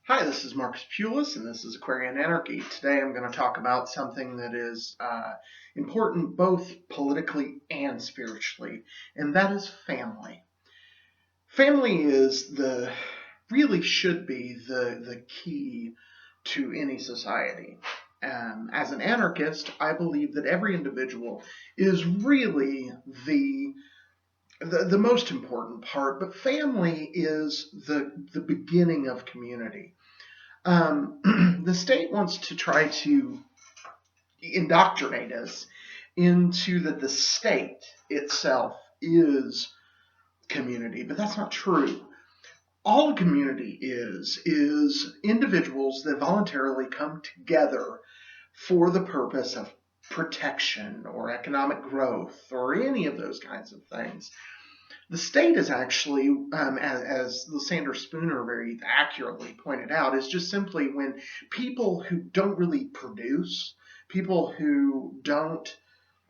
Hi, this is Marcus Pulis, and this is Aquarian Anarchy. Today I'm going to talk about something that is important both politically and spiritually, and that is family. Family is really should be the key to any society. As an anarchist, I believe that every individual is really the most important part, but family is the beginning of community. The state wants to try to indoctrinate us into that the state itself is community, but that's not true. All a community is individuals that voluntarily come together for the purpose of protection or economic growth or any of those kinds of things. The state is actually, as Lysander Spooner very accurately pointed out, is just simply when people who don't really produce, people who don't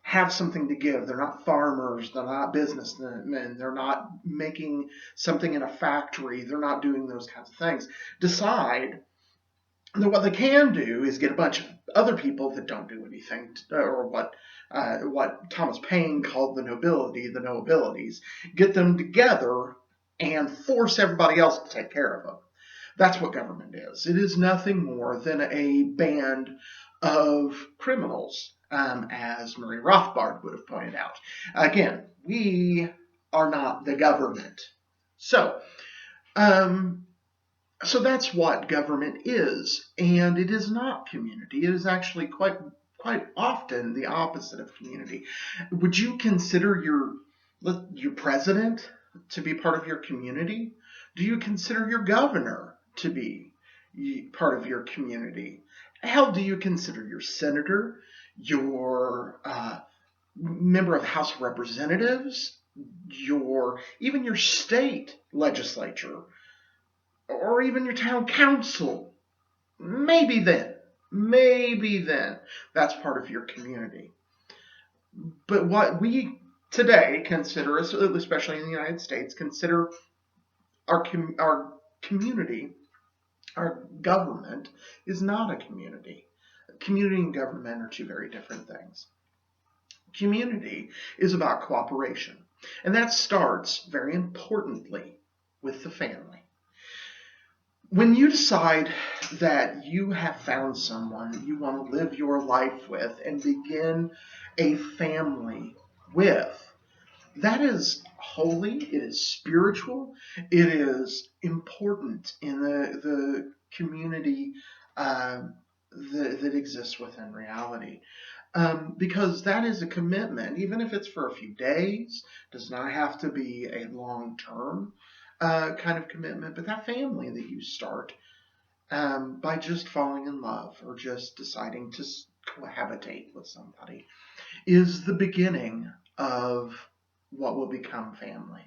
have something to give, they're not farmers, they're not businessmen, they're not making something in a factory, they're not doing those kinds of things, decide that what they can do is get a bunch of other people that don't do anything, or what Thomas Paine called the nobility, the no abilities, get them together and force everybody else to take care of them. That's what government is. It is nothing more than a band of criminals, as Murray Rothbard would have pointed out. Again, we are not the government. So, um, so that's what government is, and it is not community. It is actually quite often the opposite of community. Would you consider your president to be part of your community? Do you consider your governor to be part of your community? Hell, do you consider your senator, your member of the House of Representatives, even your state legislature, or even your town council? Maybe then that's part of your community. But what we today consider, especially in the United States, consider our community, our government, is not a community. Community and government are two very different things. Community is about cooperation, and that starts very importantly with the family. When you decide that you have found someone you want to live your life with and begin a family with, that is holy, it is spiritual, it is important in the community that exists within reality. Because that is a commitment, even if it's for a few days, does not have to be a long term kind of commitment, but that family that you start by just falling in love or just deciding to cohabitate with somebody is the beginning of what will become family.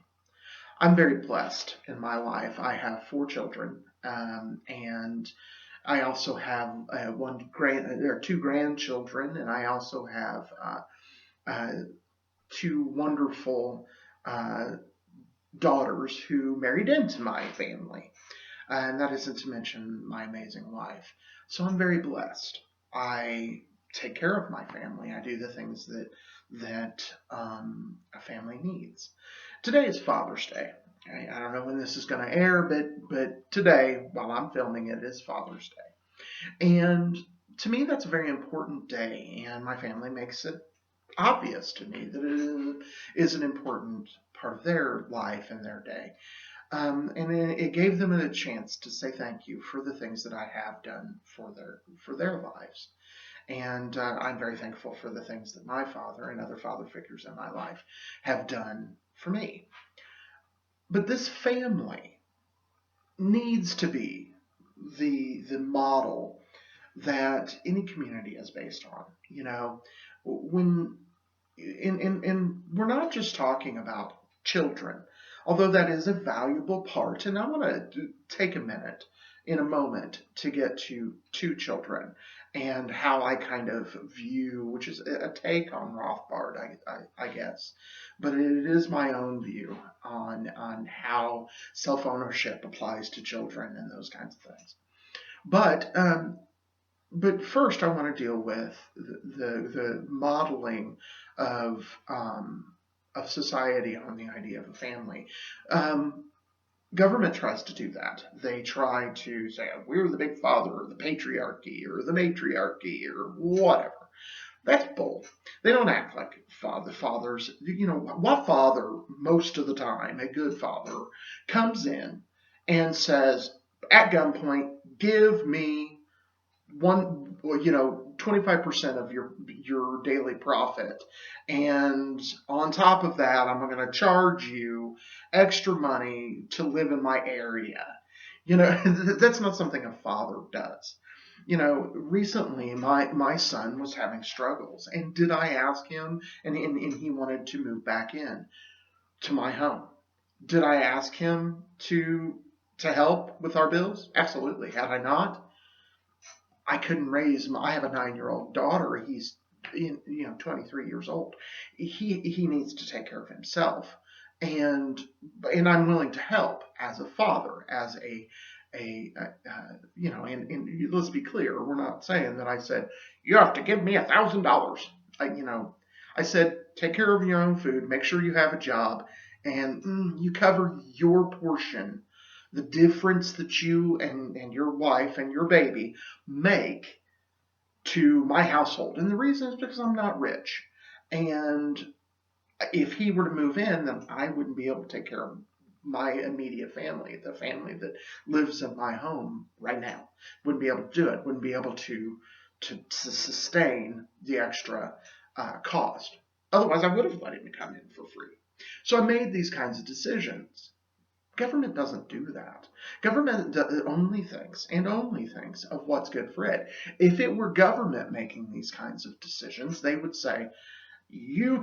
I'm very blessed in my life. I have 4 children, and I also have there are 2 grandchildren, and I also have uh, 2 wonderful uh, daughters who married into my family. And that isn't to mention my amazing wife. So I'm very blessed. I take care of my family. I do the things that a family needs. Today is Father's Day. I don't know when this is going to air, but today, while I'm filming it, is Father's Day. And to me, that's a very important day, and my family makes it obvious to me that it is an important part of their life and their day. And it gave them a chance to say thank you for the things that I have done for their lives. And I'm very thankful for the things that my father and other father figures in my life have done for me. But this family needs to be the model that any community is based on. You know, when and we're not just talking about children, although that is a valuable part. And I want to take a minute in a moment to get to children and how I kind of view, which is a take on Rothbard, I guess, but it is my own view on how self ownership applies to children and those kinds of things. But first, I want to deal with the modeling of society on the idea of a family. Um, Government tries to do that. They try to say, we're the big father, or the patriarchy, or the matriarchy, or whatever. That's bull. They don't act like fathers. What father, most of the time, a good father, comes in and says, at gunpoint, give me 25% of your daily profit, and on top of that, I'm going to charge you extra money to live in my area. That's not something a father does. Recently my son was having struggles, and did I ask him? And he wanted to move back in to my home. Did I ask him to help with our bills? Absolutely. Had I not, I couldn't raise him. I have a 9-year-old daughter. He's 23 years old. He needs to take care of himself, and I'm willing to help as a father, as and let's be clear, we're not saying that I said you have to give me $1,000. I said take care of your own food, make sure you have a job, and you cover your portion. The difference that you and your wife and your baby make to my household. And the reason is because I'm not rich. And if he were to move in, then I wouldn't be able to take care of my immediate family, the family that lives in my home right now. Wouldn't be able to do it. Wouldn't be able to sustain the extra cost. Otherwise, I would have let him come in for free. So I made these kinds of decisions. Government doesn't do that. Government only thinks of what's good for it. If it were government making these kinds of decisions, they would say, we'll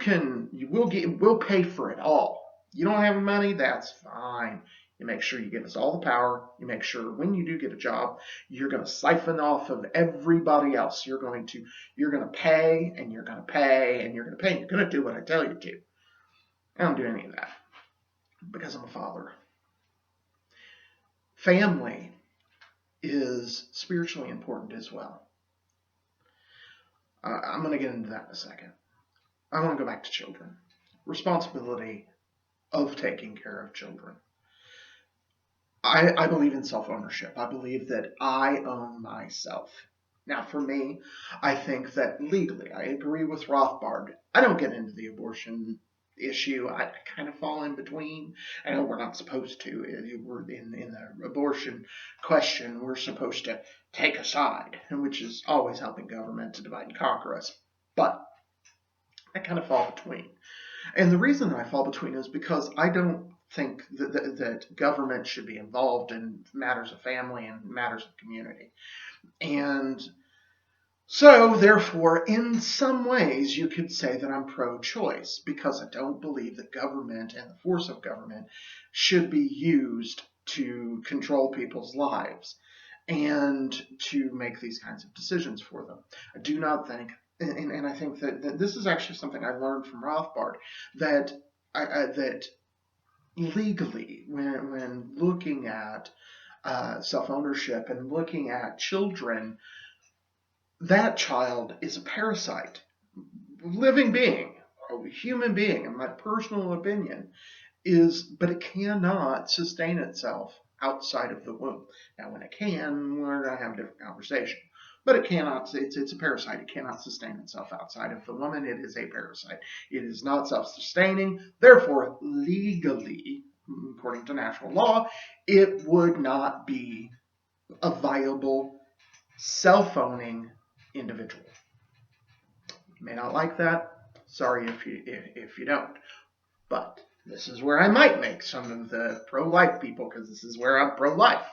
pay for it all. You don't have money, that's fine. You make sure you give us all the power. You make sure when you do get a job, you're going to siphon off of everybody else. You're going to pay, and you're going to pay, and you're going to pay, and you're going to do what I tell you to. I don't do any of that because I'm a father. Family is spiritually important as well. I'm going to get into that in a second. I want to go back to children. Responsibility of taking care of children. I believe in self-ownership. I believe that I own myself. Now, for me, I think that legally, I agree with Rothbard. I don't get into the abortion issue. I kind of fall in between. I know we're not supposed to. We're in the abortion question, we're supposed to take a side, which is always helping government to divide and conquer us. But I kind of fall between. And the reason that I fall between is because I don't think that government should be involved in matters of family and matters of community. And so, therefore, in some ways, you could say that I'm pro-choice, because I don't believe that government and the force of government should be used to control people's lives and to make these kinds of decisions for them. I do not think, and I think that this is actually something I learned from Rothbard, that that legally, when looking at self-ownership and looking at children, that child is a parasite, living being, a human being, in my personal opinion, but it cannot sustain itself outside of the womb. Now, when it can, we're going to have a different conversation. But it cannot, it's a parasite. It cannot sustain itself outside of the woman. It is a parasite. It is not self-sustaining. Therefore, legally, according to natural law, it would not be a viable, self-owning individual. You may not like that. Sorry if you don't. But this is where I might make some of the pro-life people, because this is where I'm pro-life,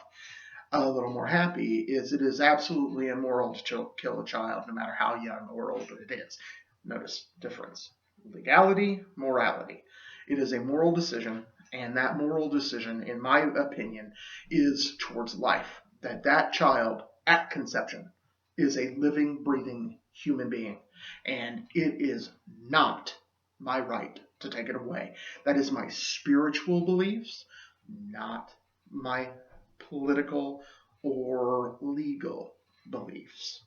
a little more happy, is it is absolutely immoral to kill a child, no matter how young or old it is. Notice difference. Legality, morality. It is a moral decision, and that moral decision, in my opinion, is towards life. That child, at conception, is a living, breathing human being, and it is not my right to take it away. That is my spiritual beliefs, not my political or legal beliefs.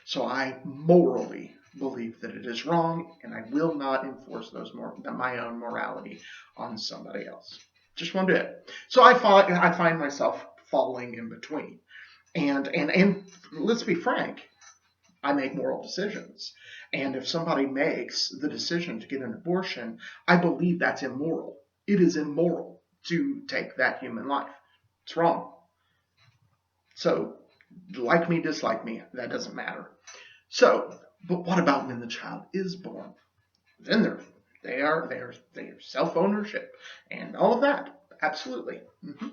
So I morally believe that it is wrong, and I will not enforce my own morality on somebody else. Just won't do it. So I find myself falling in between. And let's be frank, I make moral decisions. And if somebody makes the decision to get an abortion, I believe that's immoral. It is immoral to take that human life. It's wrong. So, like me, dislike me, that doesn't matter. So, but what about when the child is born? Then they are self-ownership and all of that. Absolutely. Mm-hmm.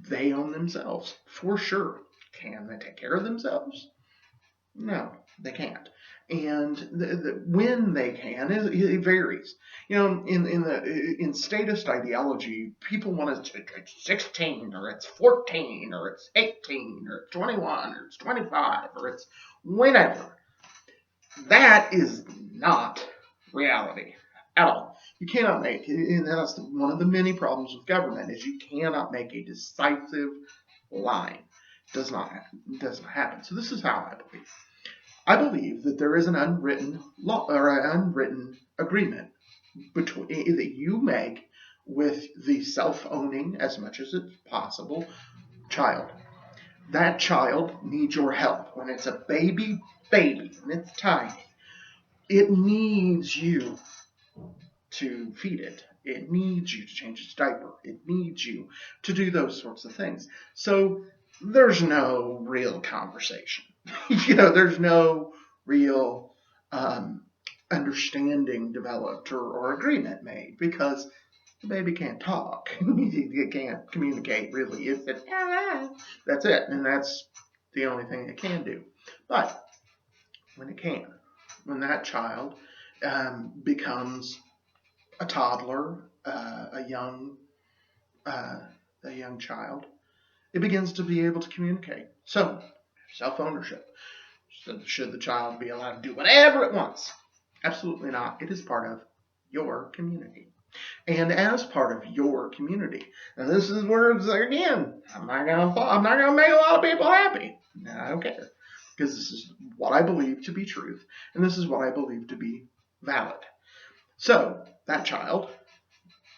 They own themselves, for sure. Can they take care of themselves? No, they can't. And when they can, it varies. You know, in statist ideology, people want to it's 16 or it's 14 or it's 18 or it's 21 or it's 25 or it's whenever. That is not reality at all. You cannot make, and that's one of the many problems with government, is you cannot make a decisive line. Does not happen. So this is how I believe. I believe that there is an unwritten law or an unwritten agreement that you make with the self-owning, as much as it's possible, child. That child needs your help. When it's a baby, when it's tiny, it needs you to feed it. It needs you to change its diaper. It needs you to do those sorts of things. So there's no real conversation. There's no real understanding developed or agreement made, because the baby can't talk. It can't communicate, really. That's it. And that's the only thing it can do. But when that child becomes a toddler, a young child, it begins to be able to communicate. So, self-ownership. Should the child be allowed to do whatever it wants? Absolutely not. It is part of your community. And as part of your community, and this is where it's like, again, I'm not gonna make a lot of people happy. No, I don't care, because this is what I believe to be truth, and this is what I believe to be valid. So that child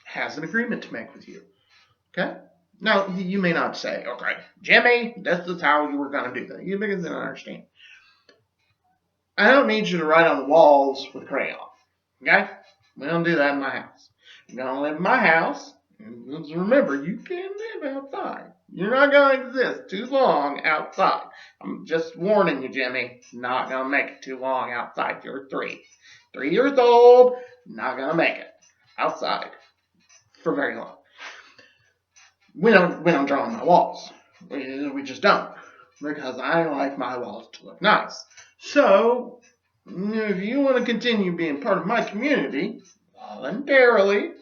has an agreement to make with you. Okay? Now, you may not say, okay, Jimmy, this is how you were going to do that. You because they don't understand. I don't need you to write on the walls with crayon. Okay? We don't do that in my house. You're going to live in my house. And remember, you can't live outside. You're not going to exist too long outside. I'm just warning you, Jimmy. Not going to make it too long outside. You're 3. 3 years old. Not going to make it outside for very long. We don't draw on my walls. We just don't. Because I like my walls to look nice. So, if you want to continue being part of my community, voluntarily,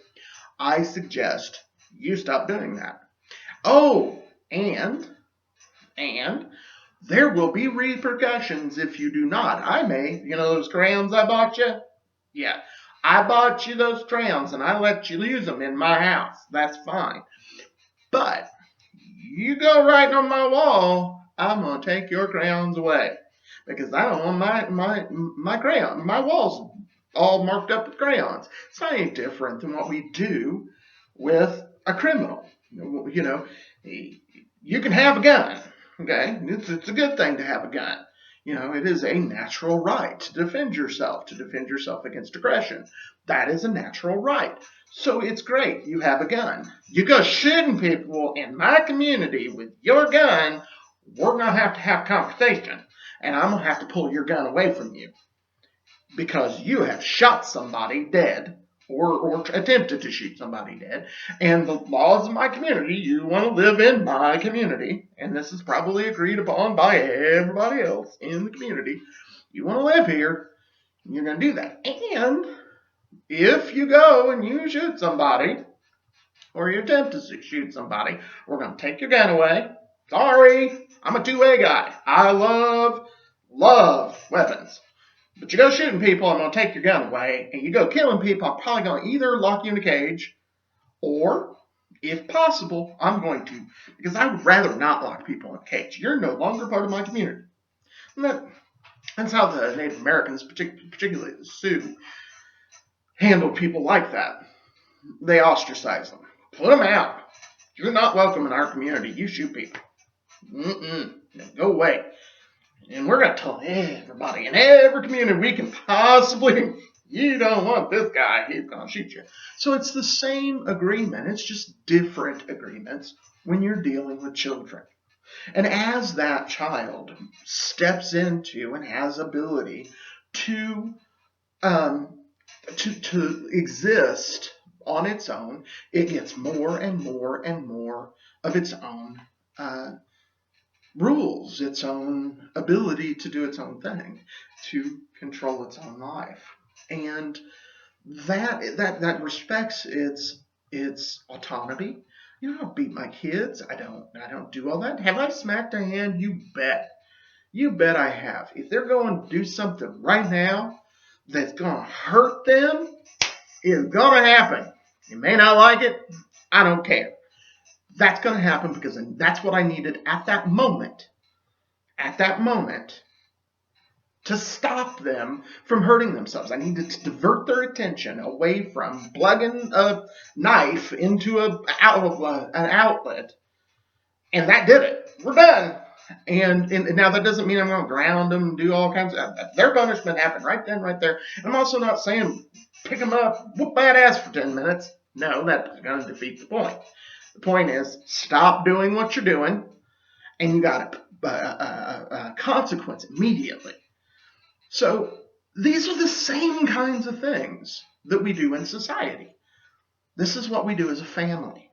I suggest you stop doing that. Oh, and there will be repercussions if you do not. I may, those crayons I bought you? Yeah, I bought you those crayons and I let you use them in my house. That's fine. But you go writing on my wall, I'm going to take your crayons away. Because I don't want my walls all marked up with crayons. It's not any different than what we do with a criminal. You can have a gun. Okay? It's a good thing to have a gun. It is a natural right to defend yourself against aggression. That is a natural right. So it's great. You have a gun. You go shooting people in my community with your gun, we're going to have conversation. And I'm going to have to pull your gun away from you. Because you have shot somebody dead. Or attempted to shoot somebody dead. And the laws of my community, you want to live in my community. And this is probably agreed upon by everybody else in the community. You want to live here, you're going to do that. And if you go and you shoot somebody, or you attempt to shoot somebody, we're going to take your gun away. Sorry, I'm a two-way guy. I love weapons. But you go shooting people, I'm going to take your gun away. And you go killing people, I'm probably going to either lock you in a cage, or If possible, I'm going to, because I would rather not lock people in a cage. You're no longer part of my community. And that's how the Native Americans, particularly the Sioux, handled people like that. They ostracize them. Put them out. You're not welcome in our community. You shoot people. Go away. And we're going to tell everybody in every community we can possibly, you don't want this guy, he's going to shoot you. So it's the same agreement. It's just different agreements when you're dealing with children. And as that child steps into and has ability to exist on its own, it gets more and more and more of its own rules, its own ability to do its own thing, to control its own life. And that respects its autonomy. You don't beat my kids. I don't do all that. Have I smacked a hand? You bet. You bet I have. If they're going to do something right now that's going to hurt them, it's going to happen. You may not like it. I don't care. That's going to happen because that's what I needed at that moment. At that moment, to stop them from hurting themselves. I needed to divert their attention away from plugging a knife into an outlet. And that did it. We're done. And now that doesn't mean I'm going to ground them and do all kinds of... Their punishment happened right then, right there. I'm also not saying pick them up, whoop that ass for 10 minutes. No, that's going to defeat the point. The point is, stop doing what you're doing, and you got a consequence immediately. So these are the same kinds of things that we do in society. This is what we do as a family.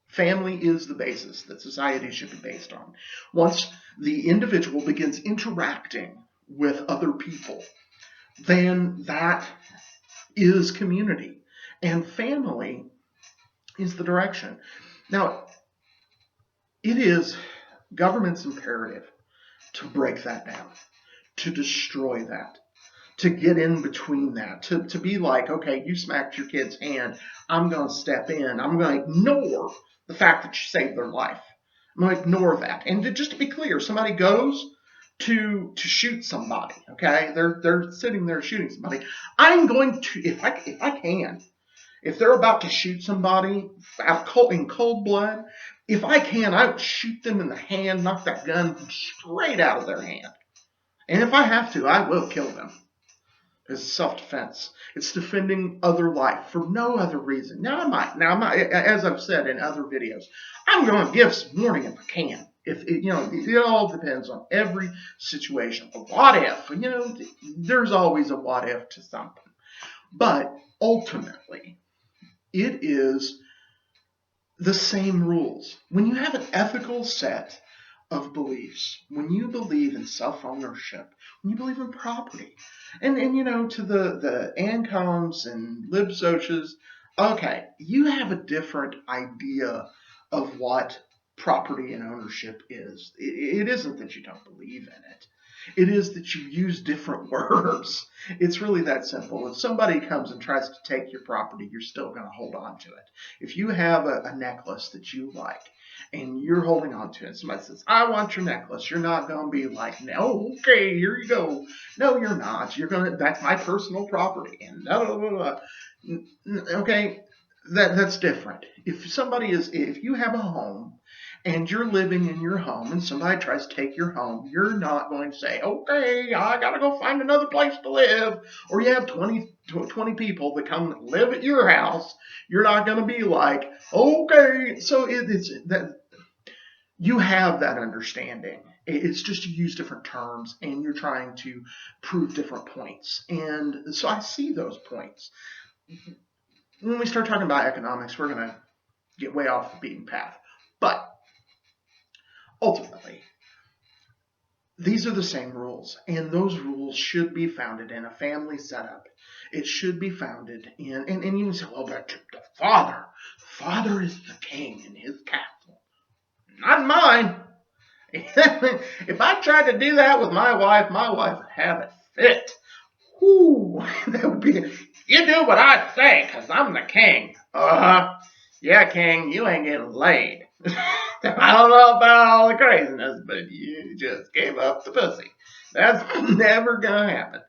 Family is the basis that society should be based on. Once the individual begins interacting with other people, then that is community. And family is the direction. Now, it is government's imperative to break that down, to destroy that, to get in between that, to be like, okay, you smacked your kid's hand, I'm going to step in, I'm going to ignore the fact that you saved their life. I'm going to ignore that. And just to be clear, somebody goes to shoot somebody, okay? They're sitting there shooting somebody. I'm going to, if I can, if they're about to shoot somebody in cold blood, if I can, I would shoot them in the hand, knock that gun straight out of their hand. And if I have to, I will kill them. It's self-defense. It's defending other life for no other reason. Now, I'm not, as I've said in other videos, I'm going to give some warning if I can. It all depends on every situation. A what if, there's always a what if to something. But ultimately, it is the same rules. When you have an ethical set of beliefs, when you believe in self-ownership, when you believe in property, and to the ANCOMs and LibSocials, okay, you have a different idea of what property and ownership is. It isn't that you don't believe in it. It is that you use different words. It's really that simple. If somebody comes and tries to take your property, you're still going to hold on to it. If you have a necklace that you like and you're holding on to it, somebody says, I want your necklace, you're not going to be like, no, okay, here you go. No, you're not. You're going to, that's my personal property. And okay, that's different. If you have a home, and you're living in your home and somebody tries to take your home, you're not going to say, okay, I got to go find another place to live. Or you have 20 people that come live at your house. You're not going to be like, okay. So it's that you have that understanding. It's just you use different terms and you're trying to prove different points. And so I see those points. When we start talking about economics, we're going to get way off the beaten path. But ultimately, these are the same rules, and those rules should be founded in a family setup. It should be founded in, and you can say, well, but the father. The father is the king in his castle. Not mine. If I tried to do that with my wife would have a fit. Ooh, that would be, you do what I say, because I'm the king. Yeah, King, you ain't getting laid. I don't know about all the craziness, but you just gave up the pussy. That's never gonna happen.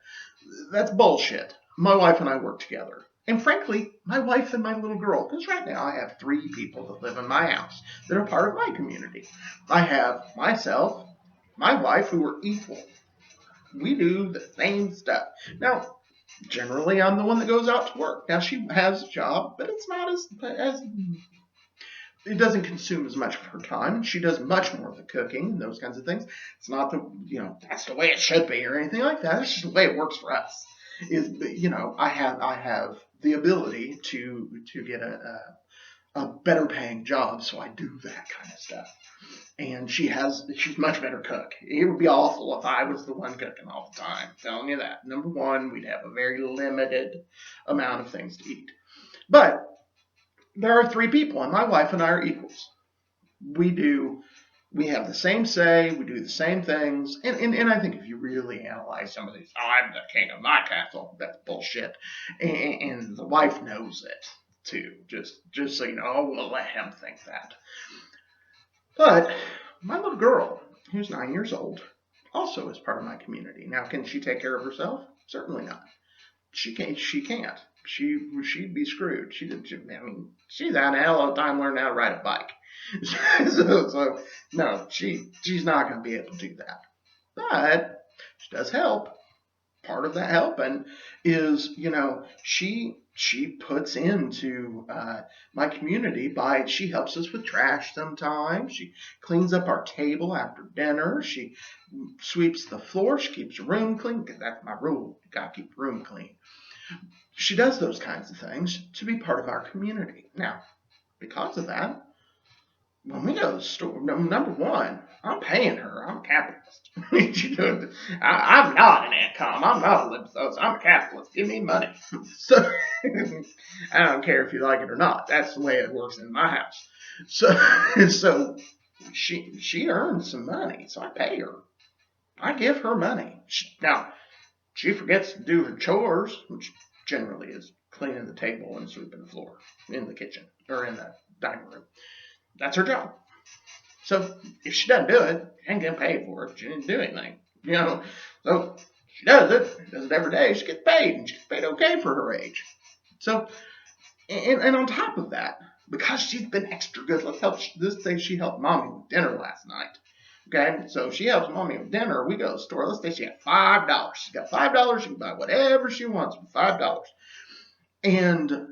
That's bullshit. My wife and I work together. And frankly, my wife and my little girl, because right now I have 3 people that live in my house that are part of my community. I have myself, my wife, who are equal. We do the same stuff. Now, generally, I'm the one that goes out to work. Now, she has a job, but it's not as it doesn't consume as much of her time. She does much more of the cooking and those kinds of things. It's not that's the way it should be or anything like that. It's just the way it works for us. I have the ability to get a better paying job, so I do that kind of stuff. And she's much better cook. It would be awful if I was the one cooking all the time. I'm telling you that. Number one, we'd have a very limited amount of things to eat. But there are 3 people, and my wife and I are equals. We have the same say, we do the same things, and I think if you really analyze some of these, I'm the king of my castle, that's bullshit. And the wife knows it too. Just so you know, we'll let him think that. But my little girl, who's 9 years old, also is part of my community. Now, can she take care of herself? Certainly not. She can't. She'd be screwed. She's had a hell of a time learning how to ride a bike. so no, she's not going to be able to do that. But she does help. Part of that helping is, she puts into my community by she helps us with trash sometimes. She cleans up our table after dinner. She sweeps the floor. She keeps the room clean because that's my rule. You got to keep the room clean. She does those kinds of things to be part of our community. Now, because of that, when we go to the store, number one, I'm paying her. I'm a capitalist. I'm not an income. I'm not a libsource. I'm a capitalist. Give me money. So I don't care if you like it or not. That's the way it works in my house. So she earns some money, so I pay her. I give her money. Now, she forgets to do her chores, which generally is cleaning the table and sweeping the floor in the kitchen or in the dining room. That's her job. So if she doesn't do it, she ain't getting paid for it. She didn't do anything. So she does it every day. She gets paid, and she gets paid okay for her age. So, and on top of that, because she's been extra good, let's say she helped mommy with dinner last night. Okay, so she helps mommy with dinner. We go to the store. Let's say she had $5. She's got $5. She can buy whatever she wants with $5. And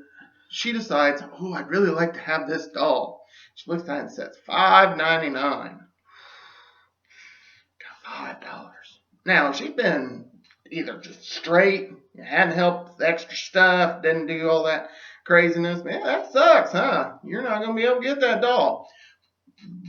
she decides, oh, I'd really like to have this doll. She looks at it and says, $5.99. Got $5. Now, she's been either just straight, hadn't helped with extra stuff, didn't do all that craziness. Man, that sucks, huh? You're not going to be able to get that doll.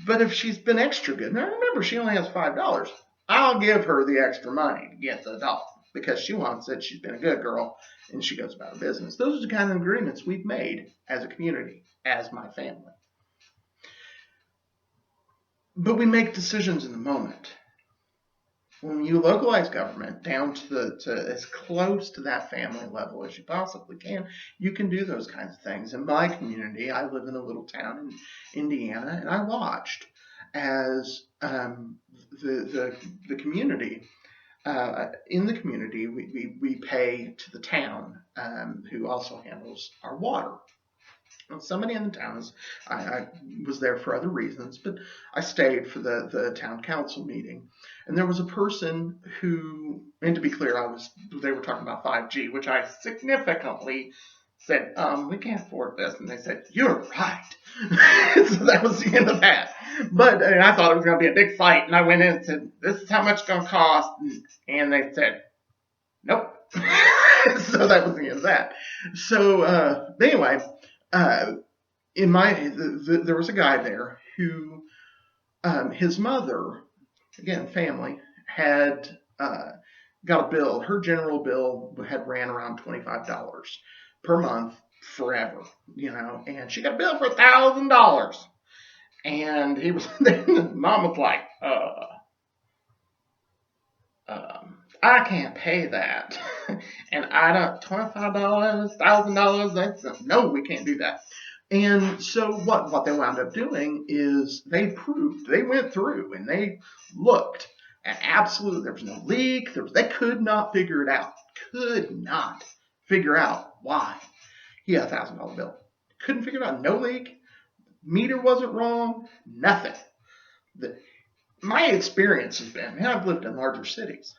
But if she's been extra good, now remember, she only has $5. I'll give her the extra money to get the doll because she wants it. She's been a good girl, and she goes about her business. Those are the kind of agreements we've made as a community, as my family. But we make decisions in the moment. When you localize government down to as close to that family level as you possibly can, you can do those kinds of things. In my community, I live in a little town in Indiana, and I watched as the community in the community we pay to the town who also handles our water. Somebody in the town I was there for other reasons, but I stayed for the town council meeting. And there was a person who, and to be clear, they were talking about 5G, which I significantly said, we can't afford this. And they said, you're right. So that was the end of that. But I thought it was going to be a big fight. And I went in and said, this is how much it's going to cost. And they said, nope. So that was the end of that. So anyway, there was a guy there who, his mother, again, family, had got a bill. Her general bill had ran around $25 per month forever, and she got a bill for $1,000. And mom was like, I can't pay that. And I don't, $25, $1,000, no, we can't do that. And so what they wound up doing is they went through and they looked at absolutely, there was no leak. They could not figure it out. Could not figure out why he had $1,000 bill. Couldn't figure it out. No leak. Meter wasn't wrong. Nothing. My experience has been, and I've lived in larger cities.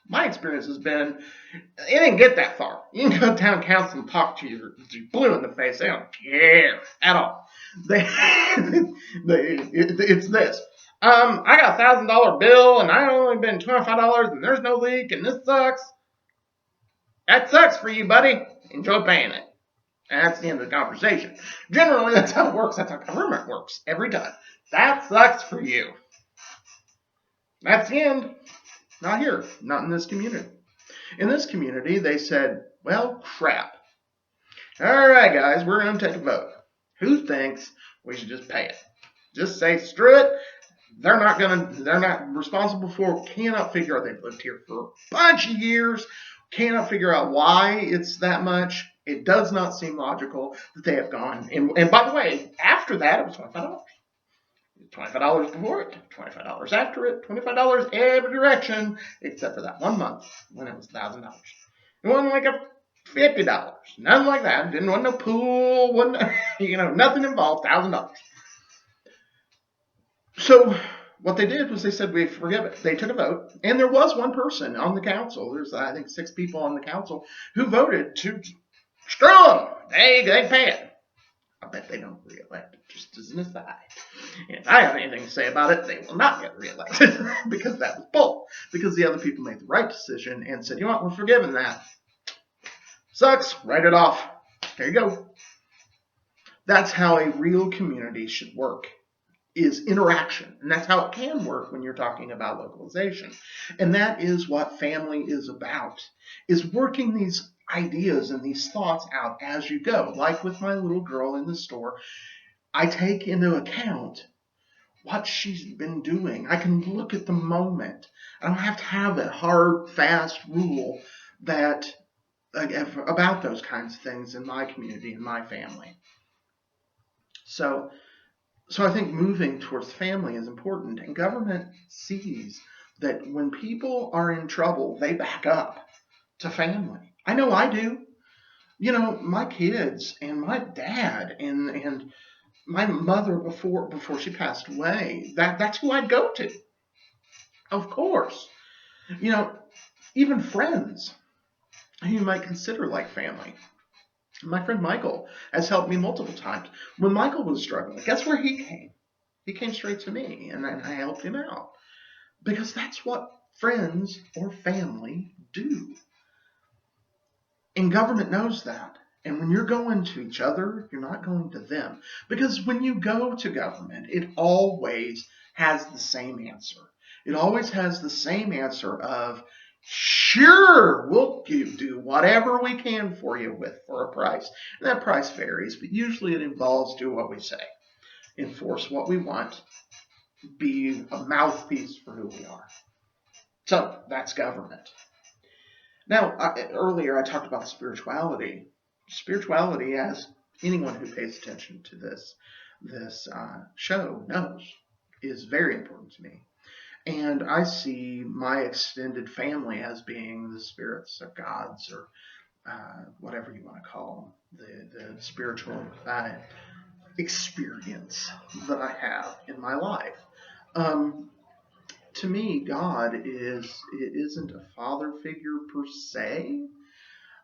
My experience has been, it didn't get that far. You can go to town council and talk to you blue in the face. They don't care at all. It's this. I got $1,000 bill and I only been $25 and there's no leak and this sucks. That sucks for you, buddy. Enjoy paying it. And that's the end of the conversation. Generally, that's how it works. That's how government works every time. That sucks for you. That's the end. Not here. Not in this community. In this community, they said, well, crap. All right, guys, we're going to take a vote. Who thinks we should just pay it? Just say, screw it. They're not responsible for, cannot figure out, they've lived here for a bunch of years, cannot figure out why it's that much. It does not seem logical that they have gone. And by the way, after that, it was $25. $25 before it, $25 after it, $25 every direction, except for that 1 month when it was $1,000. It wasn't like a $50, nothing like that. Didn't want no pool, wasn't nothing involved. $1,000. So what they did was they said we forgive it. They took a vote, and there was one person on the council. There's I think 6 people on the council who voted to screw them. They pay it. I bet they don't re-elect, just as an aside. And if I have anything to say about it, they will not get re-elected because that was bull. Because the other people made the right decision and said, you know what, we're forgiving that. Sucks, write it off. There you go. That's how a real community should work, is interaction. And that's how it can work when you're talking about localization. And that is what family is about, is working these ideas and these thoughts out as you go. Like with my little girl in the store, I take into account what she's been doing. I can look at the moment. I don't have to have a hard, fast rule that about those kinds of things in my community, in my family. So I think moving towards family is important, and government sees that when people are in trouble, they back up to family. I know I do. My kids and my dad and my mother before she passed away, that's who I'd go to. Of course. Even friends who you might consider like family. My friend Michael has helped me multiple times. When Michael was struggling, guess where he came? He came straight to me, and I helped him out. Because that's what friends or family do. And government knows that. And when you're going to each other, you're not going to them. Because when you go to government, it always has the same answer. It always has the same answer of, sure, we'll do whatever we can for you for a price. And that price varies, but usually it involves do what we say, enforce what we want, be a mouthpiece for who we are. So that's government. Now, earlier I talked about spirituality. Spirituality, as anyone who pays attention to this show knows, is very important to me. And I see my extended family as being the spirits or gods or whatever you want to call them, the spiritual experience that I have in my life. To me, God isn't a father figure per se.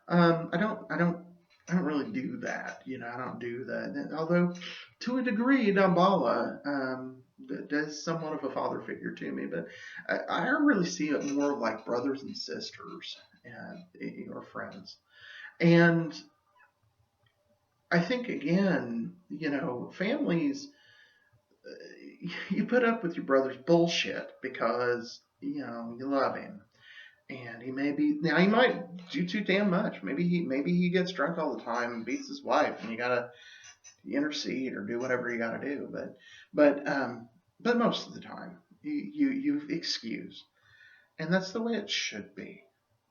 I don't really do that. I don't do that. Although, to a degree, Damballa does somewhat of a father figure to me. But I really see it more like brothers and sisters or friends. And I think, again, families, you put up with your brother's bullshit because, you love him. And he might do too damn much. Maybe he gets drunk all the time and beats his wife, and you gotta intercede or do whatever you gotta do. But most of the time, you excuse, and that's the way it should be.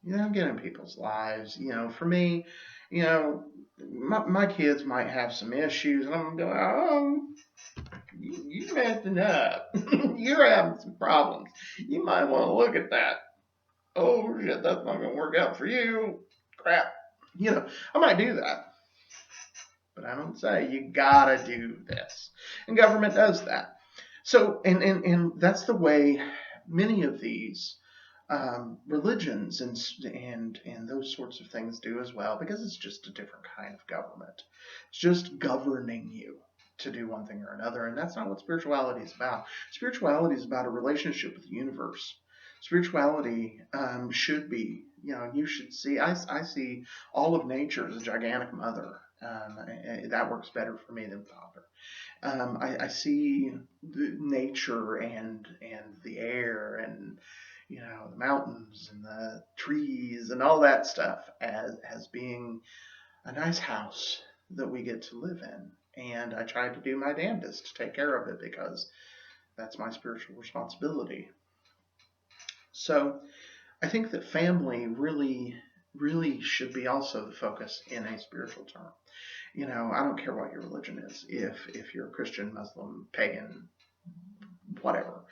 Get in people's lives. For me, You know, my kids might have some issues, and I'm going, oh, you messing up. You're having some problems. You might want to look at that. Oh shit, that's not gonna work out for you. Crap. I might do that, but I don't say you gotta do this. And government does that. So, and that's the way many of these religions and those sorts of things do as well, because it's just a different kind of government. It's just governing you to do one thing or another, and that's not what spirituality is about. Spirituality is about a relationship with the universe. Spirituality should be, you should see. I see all of nature as a gigantic mother. That works better for me than father. I see nature and the air and the mountains and the trees and all that stuff as being a nice house that we get to live in. And I try to do my damnedest to take care of it because that's my spiritual responsibility. So I think that family really should be also the focus in a spiritual term. I don't care what your religion is. If you're a Christian, Muslim, pagan, whatever.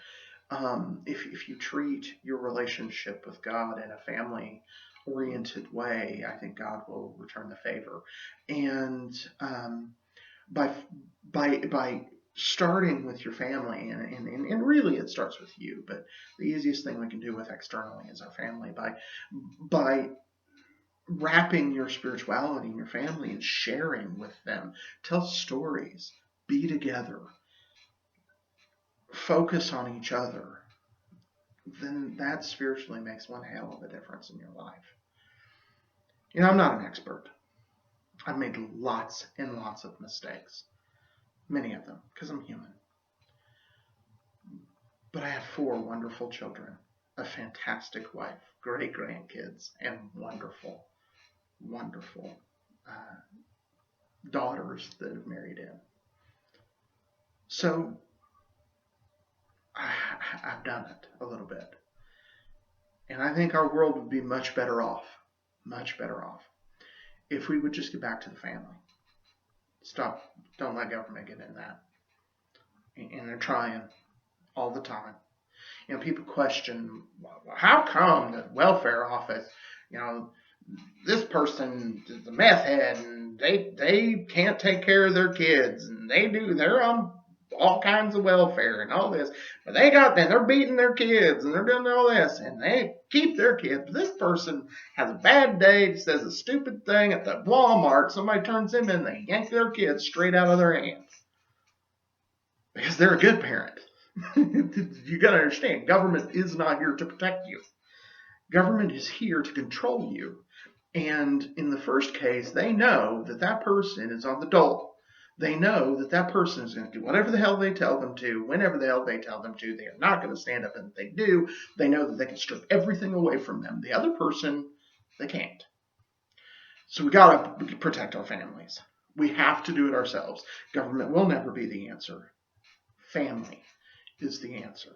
If you treat your relationship with God in a family oriented way, I think God will return the favor. And by starting with your family, and really it starts with you, but the easiest thing we can do with externally is our family. By wrapping your spirituality in your family and sharing with them, tell stories, be together, focus on each other, then that spiritually makes one hell of a difference in your life. I'm not an expert. I've made lots and lots of mistakes, many of them, because I'm human. But I have 4 wonderful children, a fantastic wife, great grandkids, and wonderful, wonderful daughters that have married in. So I've done it a little bit. And I think our world would be much better off, if we would just get back to the family. Don't let government get in that. And they're trying all the time. People question, how come the welfare office, this person is a meth head and they can't take care of their kids and they're on all kinds of welfare and all this, but they're beating their kids and they're doing all this and they keep their kids. But this person has a bad day, says a stupid thing at the Walmart, somebody turns them in, they yank their kids straight out of their hands because they're a good parent. You got to understand, government is not here to protect you. Government is here to control you. And in the first case, they know that person is on the dole. They know that person is going to do whatever the hell they tell them to, whenever the hell they tell them to. They are not going to stand up, and if they do, they know that they can strip everything away from them. The other person, they can't. So we got to protect our families. We have to do it ourselves. Government will never be the answer. Family is the answer.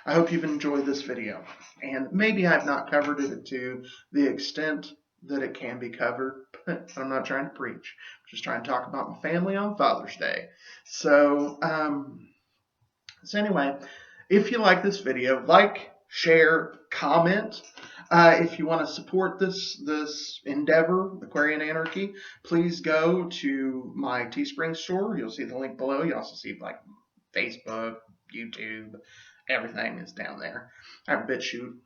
I hope you've enjoyed this video, and maybe I've not covered it to the extent that it can be covered, but I'm not trying to preach. I'm just trying to talk about my family on Father's Day. So anyway, if you like this video, like, share, comment. If you want to support this endeavor, Aquarian Anarchy, please go to my Teespring store. You'll see the link below. You also see like Facebook, YouTube, everything is down there. I have a BitChute,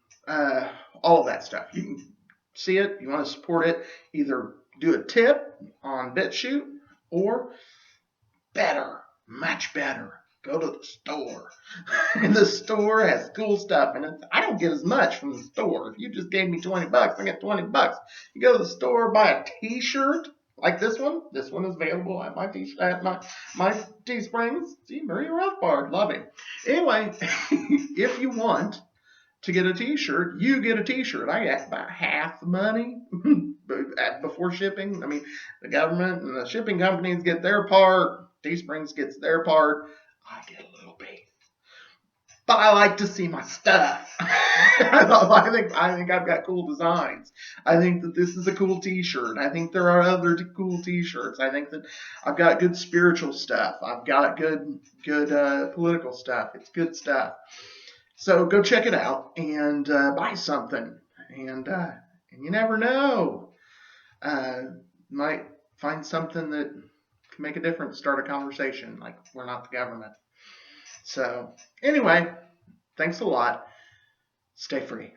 all of that stuff. You can see it. You want to support it, either do a tip on BitChute or better, much better, go to the store. The store has cool stuff, and I don't get as much from the store. If you just gave me $20, I get $20. You go to the store, buy a T-shirt like this one. This one is available at my Teesprings. See, Murray Rothbard, love him. Anyway, if you want to get a T-shirt, you get a T-shirt. I get about half the money before shipping. I mean, the government and the shipping companies get their part. Teesprings gets their part. I get a little bit. but I like to see my stuff. I think I've got cool designs. I think that this is a cool T-shirt. I think there are other cool T-shirts. I think that I've got good spiritual stuff. I've got good political stuff. It's good stuff. So go check it out and buy something. And you never know. Might find something that can make a difference. Start a conversation. Like, we're not the government. So anyway, thanks a lot. Stay free.